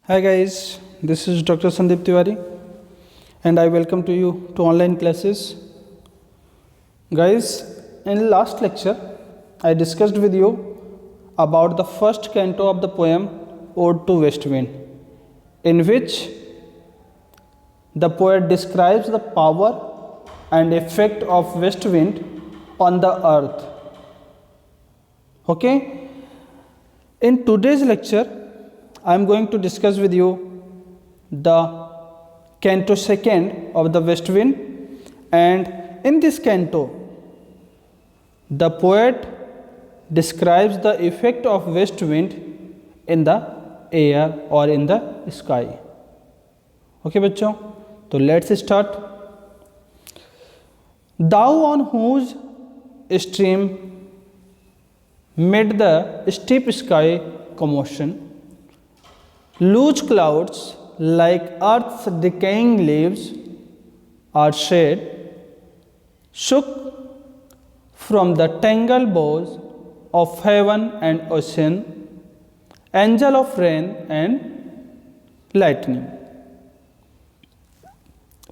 Hi guys, this is Dr. Sandeep Tiwari and I welcome to you to online classes. Guys, in last lecture I discussed with you about the first canto of the poem Ode to West Wind, in which the poet describes the power and effect of west wind on the earth. Okay? In today's lecture I am going to discuss with you the canto second of the west wind, and in this canto the poet describes the effect of west wind in the air or in the sky. Okay बच्चों, तो let's start. Thou on whose stream mid the steep sky commotion, loose clouds like earth's decaying leaves are shed, shook from the tangled boughs of heaven and ocean, angel of rain and lightning.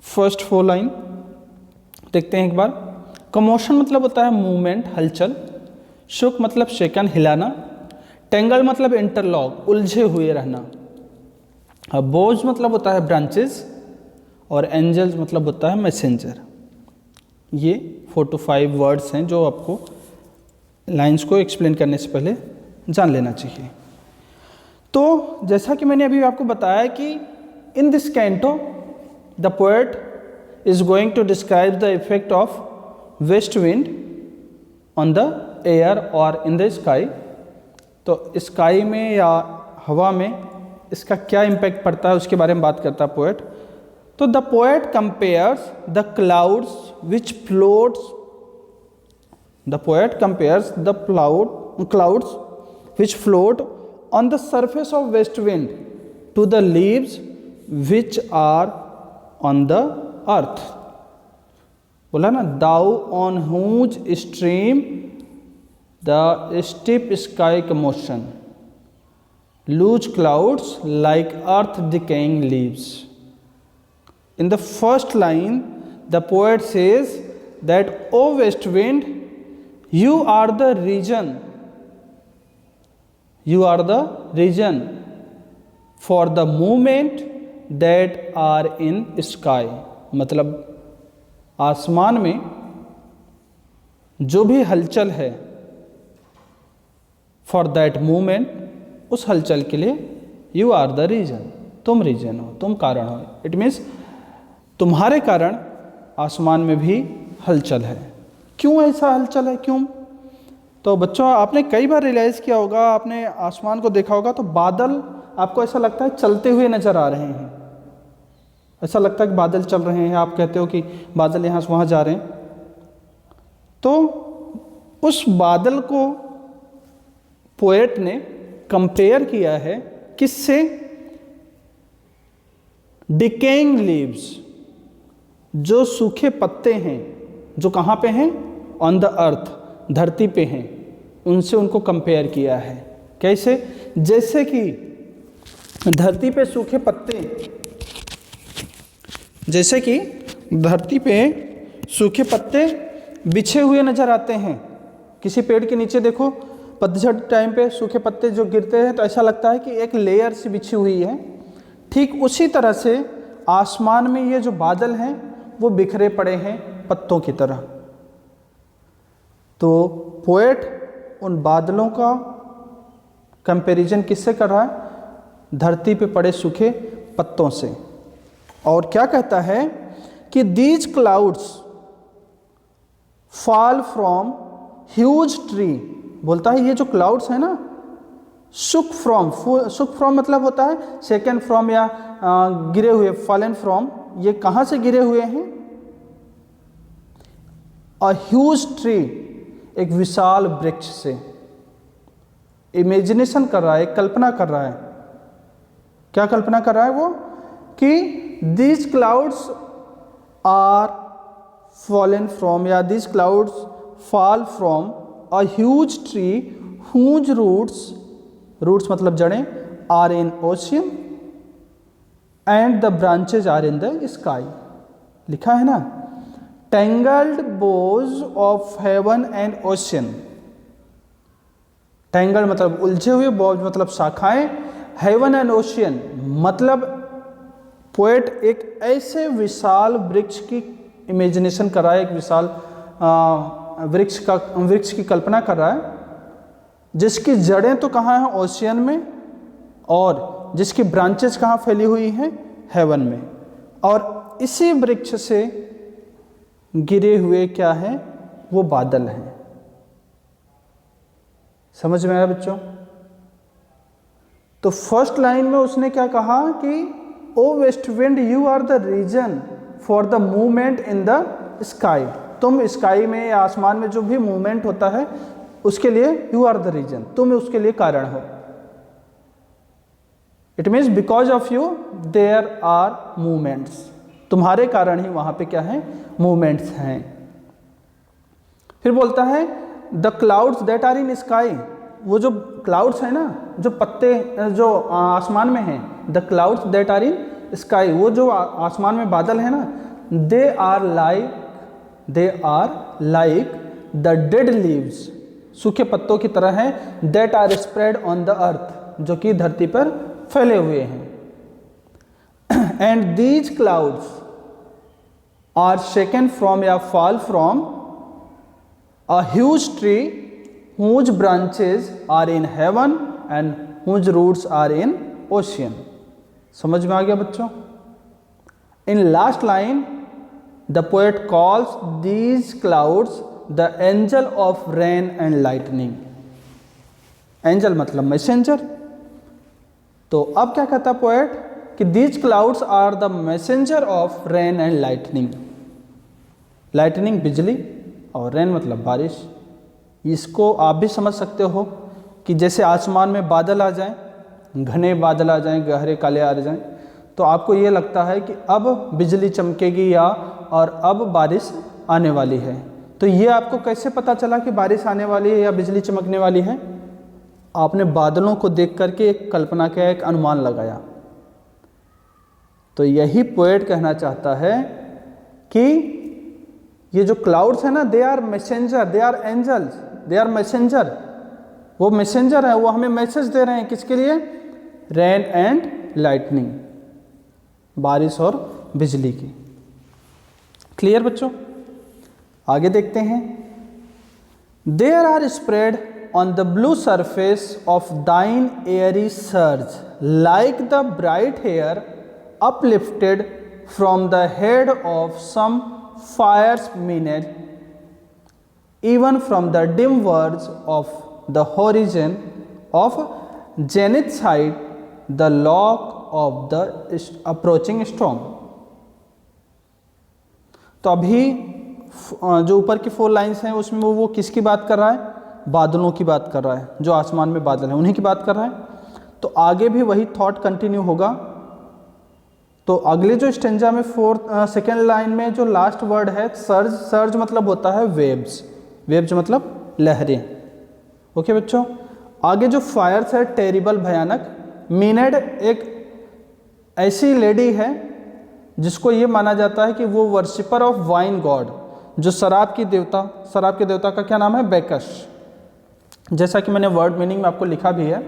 First 4 line देखते हैं एक बार. Commotion मतलब होता है movement, हलचल. शुक मतलब शेकन, हिलाना. Tangle मतलब इंटरलॉक, उलझे हुए रहना. बोझ मतलब होता है ब्रांचेस, और एंजल्स मतलब होता है मैसेंजर. ये 4 to 5 वर्ड्स हैं जो आपको लाइंस को एक्सप्लेन करने से पहले जान लेना चाहिए. तो जैसा कि मैंने अभी आपको बताया कि in this canto the poet is going to describe the effect of west wind on the air और इन द स्काई. तो स्काई में या हवा में इसका क्या इम्पैक्ट पड़ता है उसके बारे में बात करता है पोएट. तो the poet compares the clouds which floats, the poet compares the clouds which float on the surface of west wind to the leaves which are on the earth. बोला ना, thou on whose stream the steep sky commotion, loose clouds like earth decaying leaves. In the first line the poet says that, O west wind, you are the reason for the movement that are in sky. मतलब आसमान में जो भी हलचल है, for that movement, उस हलचल के लिए you are the reason, तुम रीजन हो, तुम कारण हो. इट मीन्स तुम्हारे कारण आसमान में भी हलचल है. क्यों ऐसा हलचल है, क्यों? तो बच्चों, आपने कई बार रियलाइज़ किया होगा, आपने आसमान को देखा होगा तो बादल आपको ऐसा लगता है चलते हुए नज़र आ रहे हैं. ऐसा लगता है कि बादल चल रहे हैं, आप कहते हो कि बादल यहाँ से वहाँ जा रहे हैं. तो उस बादल को पोएट ने कंपेयर किया है किससे? डिकेइंग लीव्स, जो सूखे पत्ते हैं, जो कहाँ पे हैं? ऑन द अर्थ, धरती पे हैं, उनसे उनको कंपेयर किया है. कैसे? जैसे कि धरती पे सूखे पत्ते, जैसे कि धरती पे सूखे पत्ते बिछे हुए नज़र आते हैं. किसी पेड़ के नीचे देखो, पतझड़ टाइम पे सूखे पत्ते जो गिरते हैं तो ऐसा लगता है कि एक लेयर सी बिछी हुई है. ठीक उसी तरह से आसमान में ये जो बादल हैं वो बिखरे पड़े हैं पत्तों की तरह. तो पोएट उन बादलों का कंपैरिजन किससे कर रहा है? धरती पे पड़े सूखे पत्तों से. और क्या कहता है कि these clouds fall from huge tree. बोलता है ये जो क्लाउड्स है ना, शुक फ्रॉम मतलब होता है सेकंड फ्रॉम या गिरे हुए, फॉलन फ्रॉम. ये कहाँ से गिरे हुए हैं? अ ह्यूज ट्री, एक विशाल वृक्ष से. इमेजिनेशन कर रहा है, कल्पना कर रहा है. क्या कल्पना कर रहा है वो? कि these clouds are fallen from, या these clouds fall from a huge tree whose roots मतलब जड़ें, are in ocean, and the branches are in the sky. लिखा है ना, tangled boughs of heaven and ocean. Tangled मतलब उलझे हुए, boughs मतलब शाखाएं, हेवन एंड ओशियन मतलब पोएट एक ऐसे विशाल वृक्ष की इमेजिनेशन कर रहा है, एक विशाल वृक्ष की कल्पना कर रहा है जिसकी जड़ें तो कहाँ हैं, ओशियन में, और जिसकी ब्रांचेस कहाँ फैली हुई हैं, हेवन में। और इसी वृक्ष से गिरे हुए क्या हैं, वो बादल हैं। समझ में आया बच्चों? तो फर्स्ट लाइन में उसने क्या कहा कि O west wind you are the reason for the movement in the sky. तुम स्काई में या आसमान में जो भी मूवमेंट होता है उसके लिए यू आर द रीजन, तुम उसके लिए कारण हो। It means because of you there are movements, तुम्हारे कारण ही वहां पे क्या है, मूवमेंट्स हैं। फिर बोलता है the clouds that are in sky, वो जो क्लाउड्स है ना, जो पत्ते जो आसमान में हैं, the clouds that are in sky, वो जो आसमान में बादल है ना, they are like the dead leaves, सूखे पत्तों की तरह हैं, that are spread on the earth, जो कि धरती पर फैले हुए हैं। And these clouds are shaken from या fall from a huge tree whose branches are in heaven and whose roots are in ocean। समझ में आ गया बच्चों? In last line the poet calls these clouds the angel of rain and lightning। angel मतलब messenger. तो अब क्या कहता है पोएट कि these clouds are the messenger of rain and lightning। lightning बिजली और rain मतलब बारिश। इसको आप भी समझ सकते हो कि जैसे आसमान में बादल आ जाएं, घने बादल आ जाएं, गहरे काले आ जाएं, तो आपको ये लगता है कि अब बिजली चमकेगी या और अब बारिश आने वाली है। तो ये आपको कैसे पता चला कि बारिश आने वाली है या बिजली चमकने वाली है? आपने बादलों को देख करके एक कल्पना किया, एक अनुमान लगाया। तो यही पोएट कहना चाहता है कि ये जो क्लाउड्स है ना, they are messenger, they are angels, they are messenger. वो मैसेंजर है, वो हमें मैसेज दे रहे हैं, किसके लिए? रेन एंड लाइटनिंग, बारिश और बिजली की। क्लियर बच्चों? आगे देखते हैं। There are spread on the blue surface of thine airy surge like the bright hair uplifted from the head of some fires minute, even from the dim verge of the horizon of zenith side, the lock of the approaching storm। तो अभी जो ऊपर की 4 lines हैं उसमें वो किसकी बात कर रहा है? बादलों की बात कर रहा है, जो आसमान में बादल हैं उन्हीं की बात कर रहा है। तो आगे भी वही थॉट कंटिन्यू होगा। तो अगले जो स्टेंजा में सेकेंड लाइन में जो लास्ट वर्ड है सर्ज, सर्ज मतलब होता है वेव्स, वेव्स मतलब लहरें। ओके बच्चों? आगे जो फायर्स है टेरिबल, भयानक। मीनेड एक ऐसी लेडी है जिसको ये माना जाता है कि वो वर्शिपर ऑफ वाइन गॉड, जो शराब की देवता, शराब के देवता का क्या नाम है? बेकस। जैसा कि मैंने वर्ड मीनिंग में आपको लिखा भी है,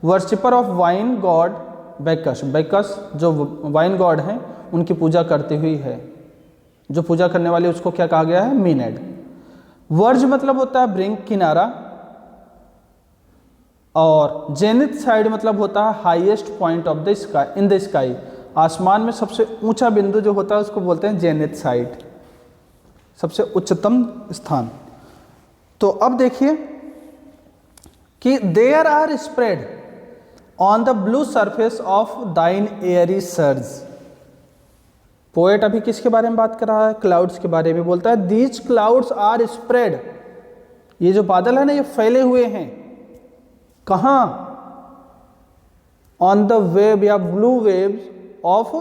वर्शिपर ऑफ वाइन गॉड बेकस। बेकस जो वाइन गॉड हैं उनकी पूजा करती हुई है, जो पूजा करने वाली उसको क्या कहा गया है? मीनेड। वर्ज मतलब होता है ब्रिंक, किनारा। और जेनिथ साइड मतलब होता है highest point of the sky, in the sky. आसमान में सबसे ऊंचा बिंदु जो होता है उसको बोलते हैं जेनिथ साइड, सबसे उच्चतम स्थान। तो अब देखिए कि there are spread on the blue surface of thine airy surge. Poet अभी किसके बारे में बात कर रहा है? क्लाउड्स के बारे में। बोलता है दीज क्लाउड्स आर स्प्रेड, ये जो बादल है ना ये फैले हुए हैं। कहाँ? ऑन द वेव या blue waves of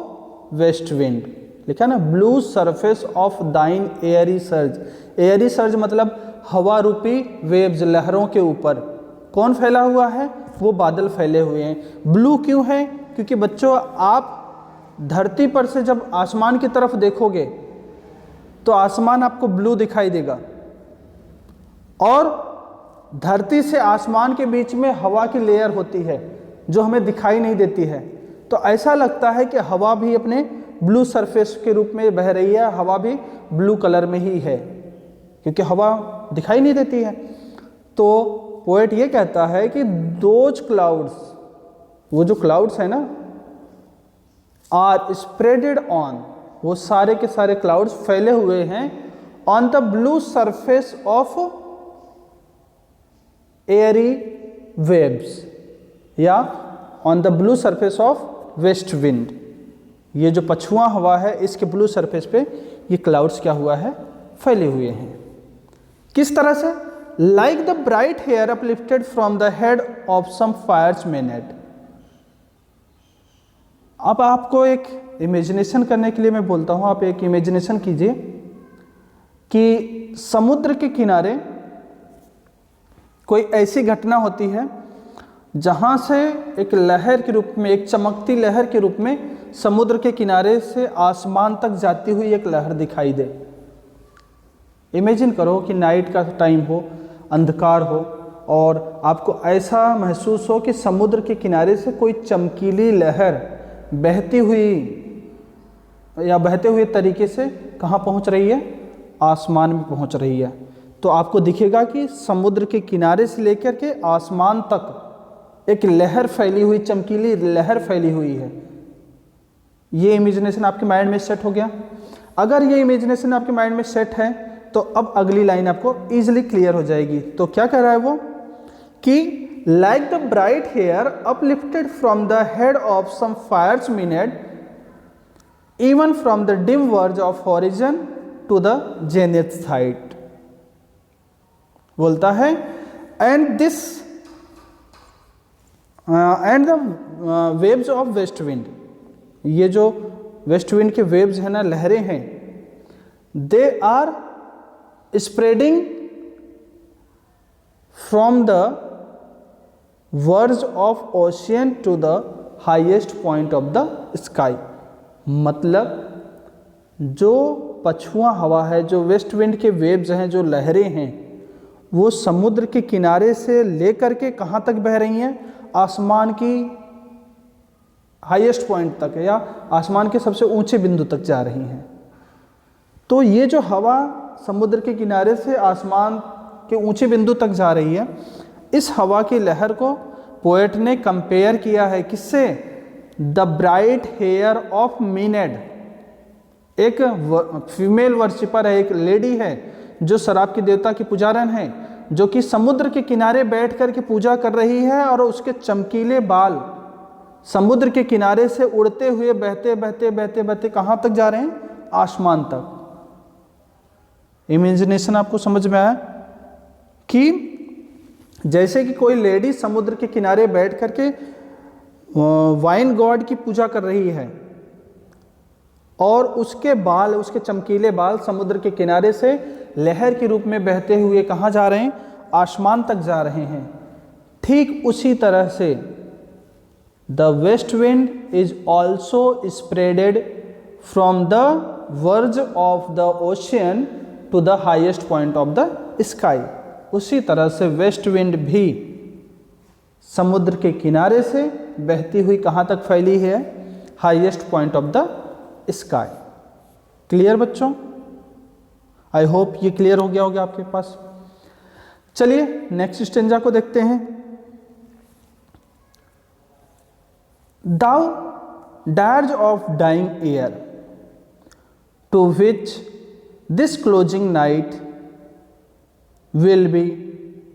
west wind. लिखा ना, blue surface of thine airy surge. Airy surge मतलब हवा रूपी वेव्स, लहरों के ऊपर कौन फैला हुआ है? वो बादल फैले हुए हैं। ब्लू क्यों है? क्योंकि बच्चों आप धरती पर से जब आसमान की तरफ देखोगे तो आसमान आपको ब्लू दिखाई देगा, और धरती से आसमान के बीच में हवा की लेयर होती है जो हमें दिखाई नहीं देती है। तो ऐसा लगता है कि हवा भी अपने ब्लू सरफेस के रूप में बह रही है, हवा भी ब्लू कलर में ही है, क्योंकि हवा दिखाई नहीं देती है। तो पोएट ये कहता है कि दोज क्लाउड्स, वो जो क्लाउड्स है ना, आर स्प्रेडेड ऑन, वो सारे के सारे क्लाउड्स फैले हुए हैं on the blue surface of airy waves, या on the blue surface of west wind. ये जो पछुआ हवा है इसके ब्लू सरफेस पे ये क्लाउड्स क्या हुआ है, फैले हुए हैं। किस तरह से? Like the bright hair uplifted from the head of some fierce maenad. अब आपको एक इमेजिनेशन करने के लिए मैं बोलता हूं, आप एक इमेजिनेशन कीजिए कि समुद्र के किनारे कोई ऐसी घटना होती है जहां से एक लहर के रूप में, एक चमकती लहर के रूप में समुद्र के किनारे से आसमान तक जाती हुई एक लहर दिखाई दे। इमेजिन करो कि नाइट का टाइम हो, अंधकार हो, और आपको ऐसा महसूस हो कि समुद्र के किनारे से कोई चमकीली लहर बहती हुई या बहते हुए तरीके से कहाँ पहुँच रही है, आसमान में पहुँच रही है। तो आपको दिखेगा कि समुद्र के किनारे से लेकर के आसमान तक एक लहर फैली हुई, चमकीली लहर फैली हुई है। ये इमेजिनेशन आपके माइंड में सेट हो गया। अगर ये इमेजिनेशन आपके माइंड में सेट है तो अब अगली लाइन आपको इजीली क्लियर हो जाएगी। तो क्या कह रहा है वो कि like the bright hair uplifted from the head of some fierce maenad even from the dim verge of horizon to the zenith height. बोलता है and the waves of west wind, ये जो वेस्ट विंड के waves है ना, लहरें हैं, they are spreading from the verge of ocean to the highest point of the sky. मतलब जो पछुआ हवा है, जो वेस्ट विंड के वेव्स हैं, जो लहरें हैं, वो समुद्र के किनारे से लेकर के कहाँ तक बह रही हैं, आसमान की हाईएस्ट पॉइंट तक, या आसमान के सबसे ऊंचे बिंदु तक जा रही हैं। तो ये जो हवा समुद्र के किनारे से आसमान के ऊंचे बिंदु तक जा रही है, इस हवा की लहर को पोएट ने कंपेयर किया है किससे? The bright hair of maenad. एक फीमेल वर्शिपर है, एक लेडी है जो शराब के देवता की पुजारन है, जो कि समुद्र के किनारे बैठ कर के पूजा कर रही है, और उसके चमकीले बाल समुद्र के किनारे से उड़ते हुए बहते बहते बहते बहते कहाँ तक जा रहे हैं, आसमान तक। इमेजिनेशन आपको समझ में आया कि जैसे कि कोई लेडी समुद्र के किनारे बैठ कर के वाइन गॉड की पूजा कर रही है, और उसके बाल, उसके चमकीले बाल समुद्र के किनारे से लहर के रूप में बहते हुए कहाँ जा रहे हैं, आसमान तक जा रहे हैं। ठीक उसी तरह से the west wind is also spreaded from the verge of the ocean to the highest point of the sky. उसी तरह से वेस्ट विंड भी समुद्र के किनारे से बहती हुई कहाँ तक फैली है, highest point of the sky. Clear बच्चों? आई होप ये क्लियर हो गया होगा आपके पास। चलिए नेक्स्ट स्टेंजा को देखते हैं। Thou dirge of dying year to which this closing night will be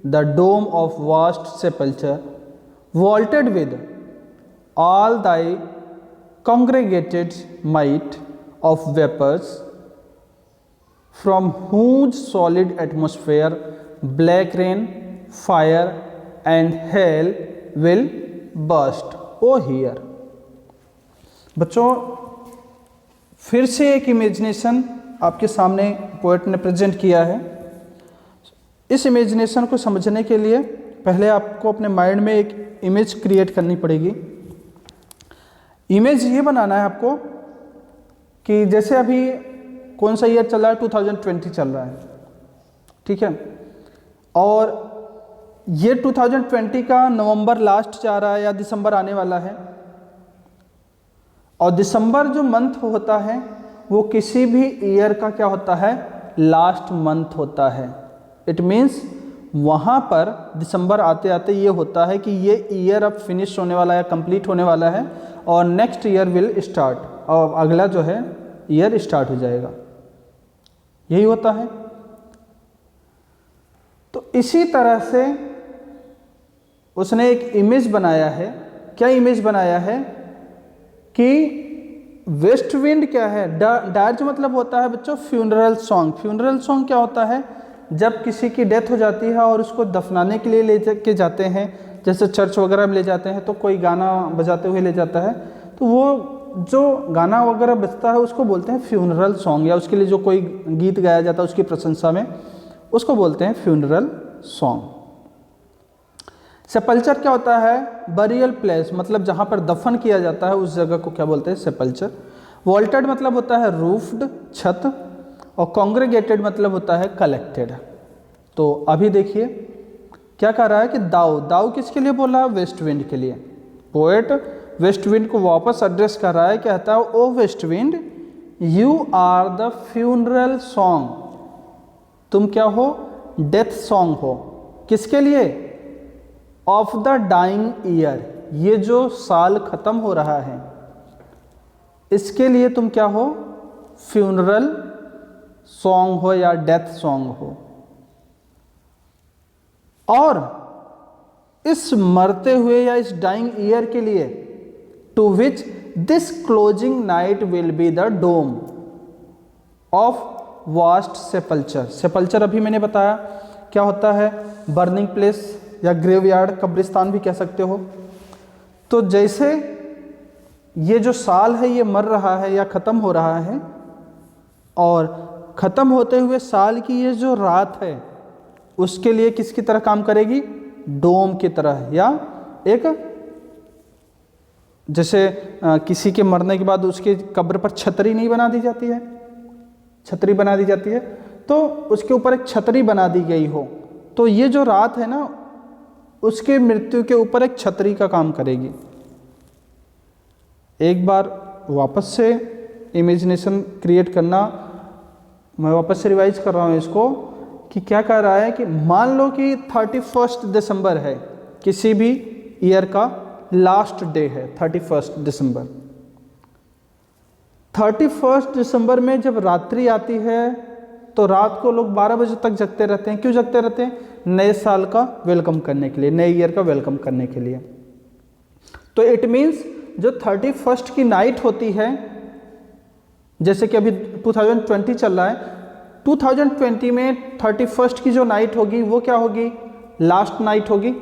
the dome of vast sepulchre, vaulted with all thy congregated might of vapors, from whose solid atmosphere black rain, fire and hail will burst. O here. बच्चों फिर से एक imagination आपके सामने poet ने present किया है। इस इमेजिनेशन को समझने के लिए पहले आपको अपने माइंड में एक इमेज क्रिएट करनी पड़ेगी। इमेज ये बनाना है आपको कि जैसे अभी कौन सा ईयर चल रहा है, 2020 चल रहा है, ठीक है, और ये 2020 का नवंबर लास्ट जा रहा है या दिसंबर आने वाला है, और दिसंबर जो मंथ होता है वो किसी भी ईयर का क्या होता है, लास्ट मंथ होता है। इट मीन्स वहाँ पर दिसंबर आते आते ये होता है कि ये ईयर अब फिनिश होने वाला है, कंप्लीट होने वाला है, और नेक्स्ट ईयर विल स्टार्ट, और अगला जो है ईयर स्टार्ट हो जाएगा, यही होता है। तो इसी तरह से उसने एक इमेज बनाया है। क्या इमेज बनाया है कि वेस्ट विंड क्या है, डार्ज मतलब होता है बच्चों फ्यूनरल सॉन्ग। फ्यूनरल सॉन्ग क्या होता है, जब किसी की डेथ हो जाती है और उसको दफनाने के लिए ले के जाते हैं, जैसे चर्च वगैरह में ले जाते हैं तो कोई गाना बजाते हुए ले जाता है, तो वो जो गाना वगैरह बजता है उसको बोलते हैं फ्यूनरल सॉन्ग, या उसके लिए जो कोई गीत गाया जाता है उसकी प्रशंसा में, उसको बोलते हैं फ्यूनरल सॉन्ग। सेपल्चर क्या होता है, बरियल प्लेस, मतलब जहाँ पर दफन किया जाता है उस जगह को क्या बोलते हैं, सेपल्चर। वॉल्टेड मतलब होता है रूफ्ड, छत, और कॉन्ग्रेगेटेड मतलब होता है कलेक्टेड। तो अभी देखिए क्या कह रहा है कि दाऊ, दाऊ किसके लिए बोला है, वेस्ट विंड के लिए। पोएट वेस्ट विंड को वापस एड्रेस कर रहा है, कहता है O west wind you are the funeral song, तुम क्या हो, डेथ सॉन्ग हो। किसके लिए, ऑफ द डाइंग ईयर, ये जो साल खत्म हो रहा है इसके लिए तुम क्या हो, फ्यूनरल सॉन्ग हो या डेथ सॉन्ग हो। और इस मरते हुए या इस डाइंग ईयर के लिए, to which this closing night will be the dome of vast sepulchre. Sepulchre अभी मैंने बताया क्या होता है, बर्निंग प्लेस या ग्रेवयार्ड, कब्रिस्तान भी कह सकते हो। तो जैसे ये जो साल है ये मर रहा है या ख़त्म हो रहा है, और ख़त्म होते हुए साल की ये जो रात है उसके लिए किसकी तरह काम करेगी, डोम की तरह, या एक जैसे किसी के मरने के बाद उसके कब्र पर छतरी नहीं बना दी जाती है, छतरी बना दी जाती है, तो उसके ऊपर एक छतरी बना दी गई हो, तो ये जो रात है ना उसके मृत्यु के ऊपर एक छतरी का काम करेगी। एक बार वापस से इमेजिनेशन क्रिएट करना, मैं वापस से रिवाइज कर रहा हूँ इसको, कि क्या कह रहा है कि मान लो कि 31 दिसंबर है, किसी भी ईयर का लास्ट डे है 31 दिसंबर। 31 दिसंबर में जब रात्रि आती है तो रात को लोग 12 बजे तक जगते रहते हैं। क्यों जगते रहते हैं, नए साल का वेलकम करने के लिए, नए ईयर का वेलकम करने के लिए। तो इट मीन्स जो 31 की नाइट होती है, जैसे कि अभी 2020 चल रहा है, 2020 में 31 की जो नाइट होगी वो क्या होगी, लास्ट नाइट होगी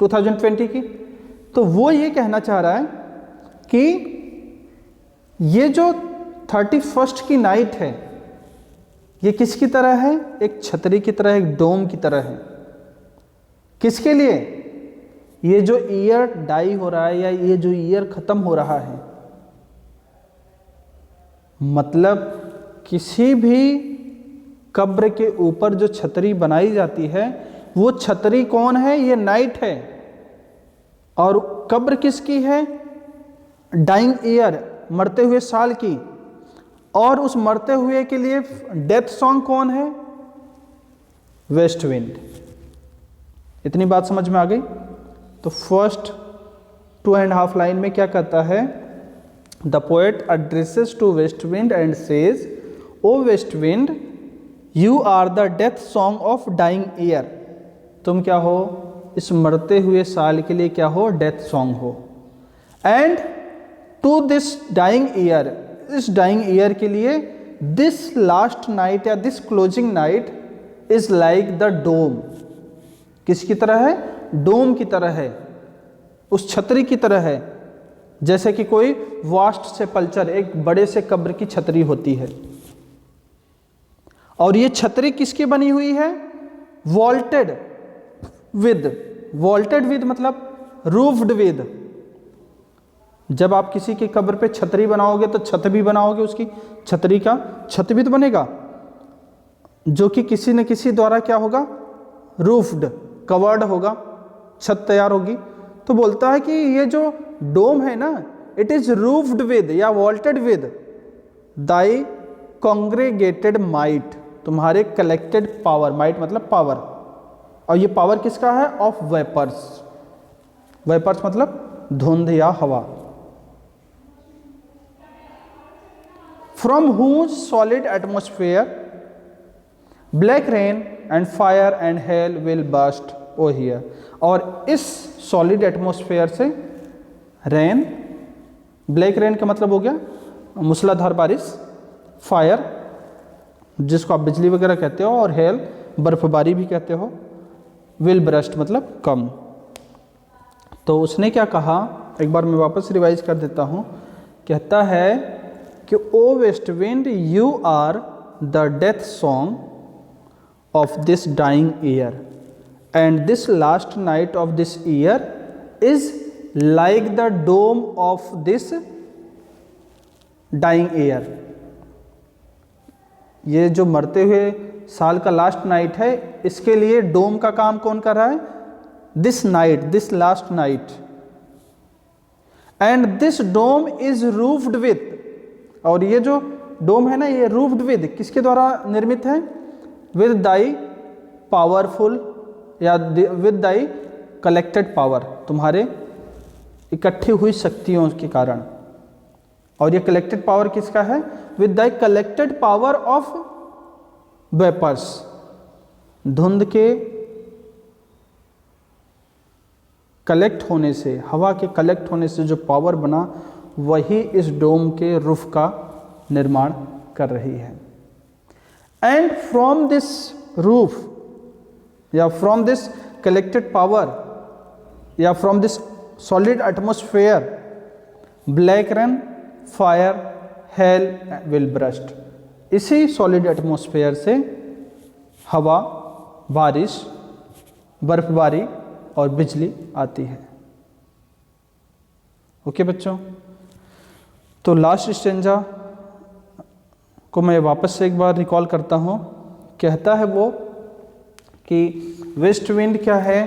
2020 की। तो वो ये कहना चाह रहा है कि ये जो 31 की नाइट है ये किसकी तरह है, एक छतरी की तरह, एक डोम की तरह है। किसके लिए, ये जो ईयर डाई हो रहा है या ये जो ईयर खत्म हो रहा है, मतलब किसी भी कब्र के ऊपर जो छतरी बनाई जाती है वो छतरी कौन है, ये नाइट है। और कब्र किसकी है, डाइंग ईयर, मरते हुए साल की। और उस मरते हुए के लिए डेथ सॉन्ग कौन है, वेस्ट विंड। इतनी बात समझ में आ गई। तो फर्स्ट 2.5 लाइन में क्या कहता है, the poet addresses to west wind and says, O west wind you are the death song of dying year, तुम क्या हो, इस मरते हुए साल के लिए क्या हो, डेथ सॉन्ग हो। And to this dying year, इस डाइंग ईयर के लिए, दिस लास्ट नाइट या this closing night is like the dome, किसकी तरह है, डोम की तरह है, उस छतरी की तरह है। जैसे कि कोई वास्ट सेपल्चर, एक बड़े से कब्र की छतरी होती है। और ये छतरी किसकी बनी हुई है, वॉल्टेड विद, वॉल्टेड विद मतलब रूफ्ड विद, जब आप किसी की कब्र पे छतरी बनाओगे तो छत भी बनाओगे, उसकी छतरी का छत भी तो बनेगा, जो कि किसी न किसी द्वारा क्या होगा, रूफ्ड, कवर्ड होगा, छत तैयार होगी। तो बोलता है कि ये जो डोम है ना, इट इज रूफ्ड विद या वॉल्टेड विद दाई कॉन्ग्रेगेटेड माइट, तुम्हारे कलेक्टेड पावर, माइट मतलब पावर, और ये पावर किसका है, ऑफ वेपर्स, वेपर्स मतलब धुंध या हवा, from whose solid atmosphere black rain and fire and hail will burst oh hear, और इस सॉलिड एटमोस्फेयर से रेन, ब्लैक रेन का मतलब हो गया मूसलाधार बारिश, फायर जिसको आप बिजली वगैरह कहते हो, और हेल बर्फबारी भी कहते हो, विल बर्स्ट मतलब कम। तो उसने क्या कहा, एक बार मैं वापस रिवाइज कर देता हूँ, कहता है कि O west wind you are the death song of this dying year and this last night of this year is like the dome of this dying year. ये जो मरते हुए साल का लास्ट नाइट है, इसके लिए डोम का काम कौन कर रहा है, this night, this last night, and this dome is roofed with, और ये जो डोम है ना, ये रूफ्ड विद किसके द्वारा निर्मित है, विद दाई पावरफुल या विद दाई कलेक्टेड पावर, तुम्हारे इकट्ठी हुई शक्तियों के कारण, और ये कलेक्टेड पावर किसका है, with thy collected power of vapours, धुंध के कलेक्ट होने से, हवा के कलेक्ट होने से जो पावर बना, वही इस डोम के रूफ का निर्माण कर रही है। एंड फ्रॉम दिस रूफ या फ्रॉम दिस कलेक्टेड पावर या from this solid atmosphere black rain fire hello will burst, इसी सॉलिड एटमोस्फेयर से हवा, बारिश, बर्फबारी और बिजली आती है। ओके बच्चों, तो लास्ट स्टेंजा को मैं वापस से एक बार रिकॉल करता हूँ। कहता है वो कि वेस्ट विंड क्या है,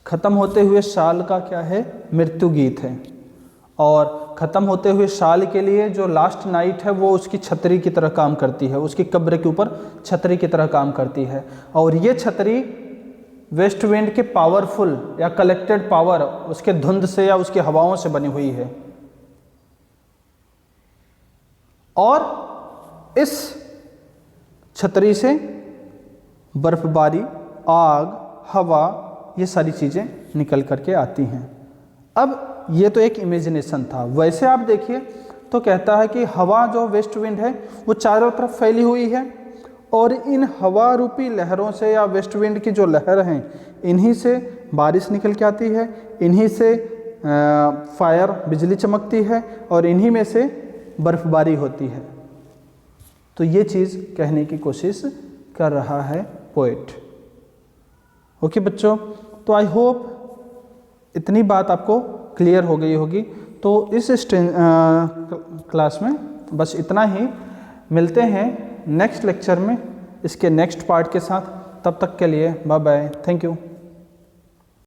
ख़त्म होते हुए साल का क्या है, मृत्यु गीत है, और ख़त्म होते हुए साल के लिए जो लास्ट नाइट है वो उसकी छतरी की तरह काम करती है, उसकी कब्र के ऊपर छतरी की तरह काम करती है, और ये छतरी वेस्ट विंड के पावरफुल या कलेक्टेड पावर, उसके धुंध से या उसकी हवाओं से बनी हुई है, और इस छतरी से बर्फबारी, आग, हवा, ये सारी चीज़ें निकल करके आती हैं। अब ये तो एक इमेजिनेशन था, वैसे आप देखिए तो कहता है कि हवा जो वेस्ट विंड है वो चारों तरफ फैली हुई है, और इन हवा रूपी लहरों से या वेस्ट विंड की जो लहर हैं, इन्हीं से बारिश निकल के आती है, इन्हीं से फायर, बिजली चमकती है, और इन्हीं में से बर्फबारी होती है। तो ये चीज़ कहने की कोशिश कर रहा है पोएट। ओके बच्चों, तो आई होप इतनी बात आपको क्लियर हो गई होगी। तो इस क्लास में बस इतना ही, मिलते हैं नेक्स्ट लेक्चर में इसके नेक्स्ट पार्ट के साथ। तब तक के लिए बाय बाय, थैंक यू।